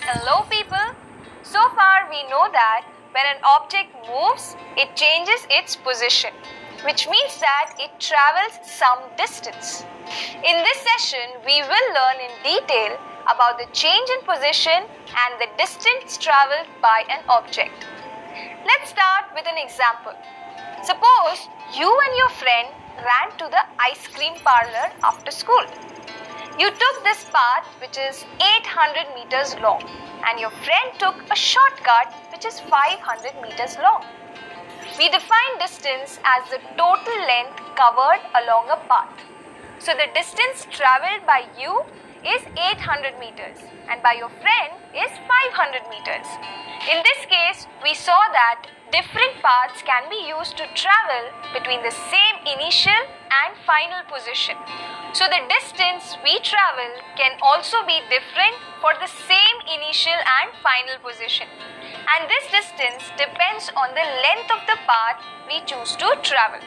Hello people! So far we know that when an object moves, it changes its position, which means that it travels some distance. In this session, we will learn in detail about the change in position and the distance traveled by an object. Let's start with an example. Suppose you and your friend ran to the ice cream parlor after school. You took this path which is 800 meters long and your friend took a shortcut which is 500 meters long. We define distance as the total length covered along a path. So the distance travelled by you is 800 meters and by your friend is 500 meters. In this case, we saw that different paths can be used to travel between the same initial and final position. So the distance we travel can also be different for the same initial and final position. And this distance depends on the length of the path we choose to travel.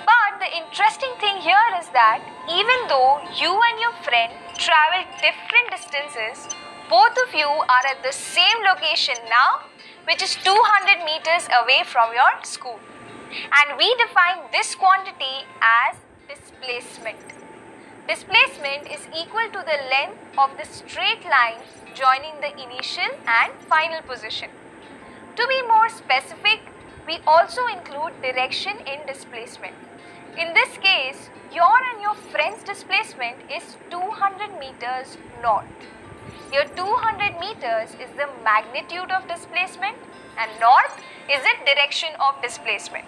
But the interesting thing here is that even though you and your friend travel different distances, both of you are at the same location now, which is 200 meters away from your school. And we define this quantity as displacement. Displacement is equal to the length of the straight line joining the initial and final position. To be more specific, we also include direction in displacement. In this case, your and your friend's displacement is 200 meters north. Here 200 meters is the magnitude of displacement and north is the direction of displacement.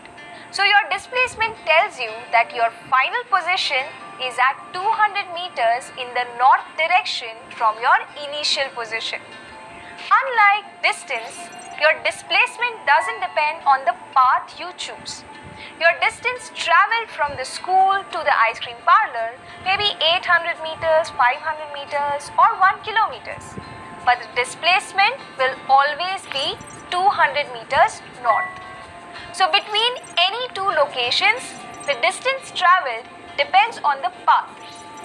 So your displacement tells you that your final position is at 200 meters in the north direction from your initial position. Unlike distance, your displacement doesn't depend on the path you choose. Your distance traveled from the school to the ice cream parlor may be 800 meters, 500 meters or 1 kilometers. But the displacement will always be 200 meters north. So between any two locations, the distance traveled depends on the path,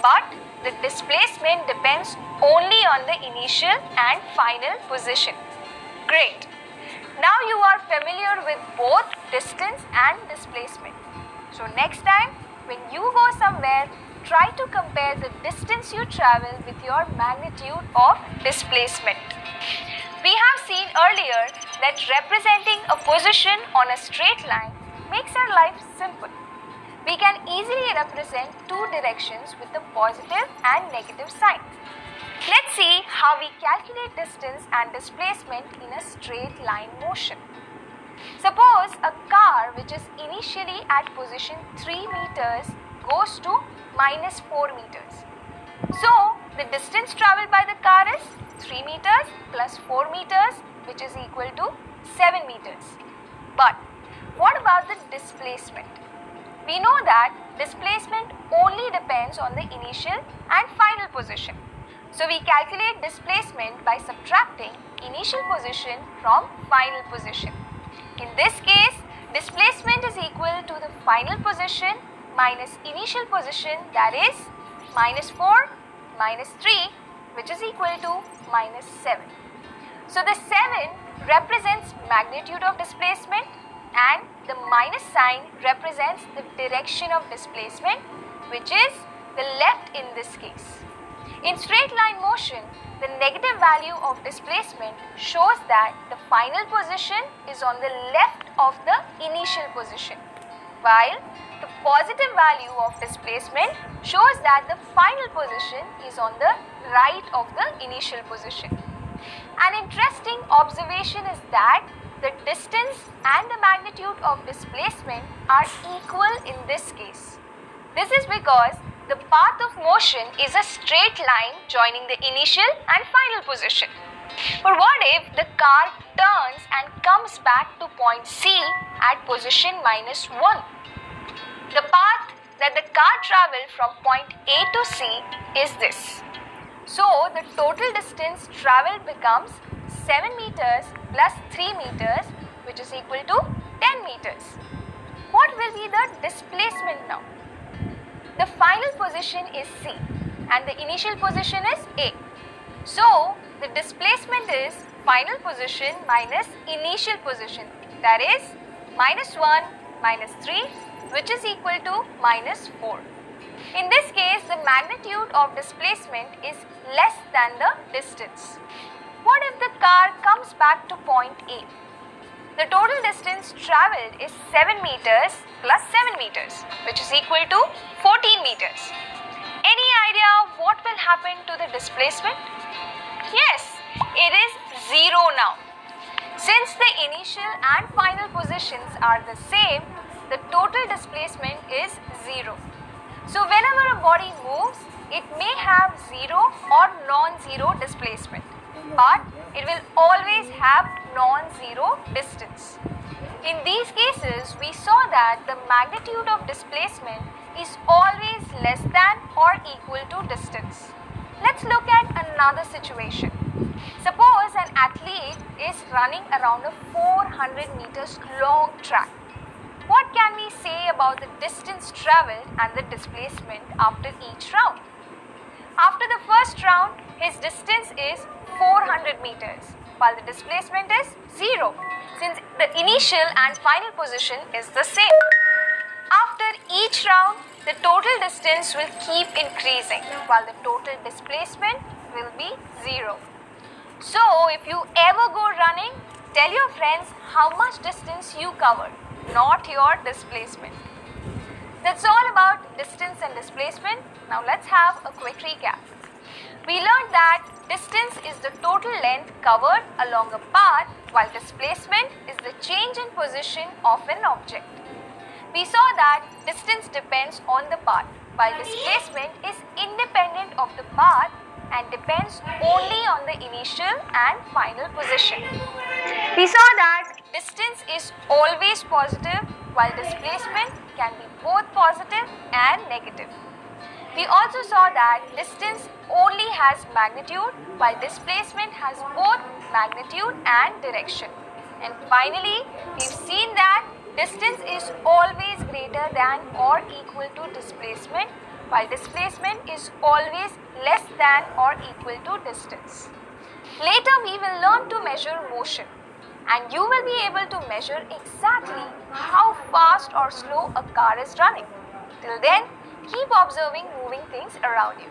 but the displacement depends only on the initial and final position. Great! Now you are familiar with both distance and displacement. So next time when you go somewhere, try to compare the distance you travel with your magnitude of displacement. We have seen earlier that representing a position on a straight line makes our life simple. We can easily represent two directions with the positive and negative sign. Let's see how we calculate distance and displacement in a straight line motion. Suppose a car which is initially at position 3 meters goes to minus 4 meters. So the distance traveled by the car is 3 meters plus 4 meters, which is equal to 7 meters. But what about the displacement? We know that displacement only depends on the initial and final position. So we calculate displacement by subtracting initial position from final position. In this case, displacement is equal to the final position minus initial position, that is minus 4 minus 3, which is equal to minus 7. So the 7 represents magnitude of displacement and the minus sign represents the direction of displacement, which is the left in this case. In straight line motion, the negative value of displacement shows that the final position is on the left of the initial position, while the positive value of displacement shows that the final position is on the right of the initial position. An interesting observation is that the distance and the magnitude of displacement are equal in this case. This is because the path of motion is a straight line joining the initial and final position. But what if the car turns and comes back to point C at position minus 1? The path that the car travelled from point A to C is this. So the total distance travelled becomes 7 meters plus 3 meters, which is equal to 10 meters. What will be the displacement now? The final position is C and the initial position is A. So the displacement is final position minus initial position, that is -1 -3, which is equal to -4. In this case, the magnitude of displacement is less than the distance. What if the car comes back to point A? The total distance travelled is 7 meters plus 7 meters, which is equal to 14 meters. Any idea what will happen to the displacement? Yes, it is 0 now. Since the initial and final positions are the same, the total displacement is 0. So whenever a body moves, it may have 0 or non-zero displacement, but it will always have non-zero distance. In these cases, we saw that the magnitude of displacement is always less than or equal to distance. Let's look at another situation. Suppose an athlete is running around a 400 meters long track. What can we say about the distance travelled and the displacement after each round? After the first round, his distance is 400 meters, while the displacement is 0, since the initial and final position is the same. After each round, the total distance will keep increasing, while the total displacement will be 0. So, if you ever go running, tell your friends how much distance you covered, not your displacement. That's all about distance and displacement. Now let's have a quick recap. We learned that distance is the total length covered along a path, while displacement is the change in position of an object. We saw that distance depends on the path, while displacement is independent of the path and depends only on the initial and final position. We saw that distance is always positive, while displacement can be both positive and negative. We also saw that distance only has magnitude, while displacement has both magnitude and direction. And finally, we've seen that distance is always greater than or equal to displacement, while displacement is always less than or equal to distance. Later, we will learn to measure motion, and you will be able to measure exactly how fast or slow a car is running. Till then, keep observing moving things around you.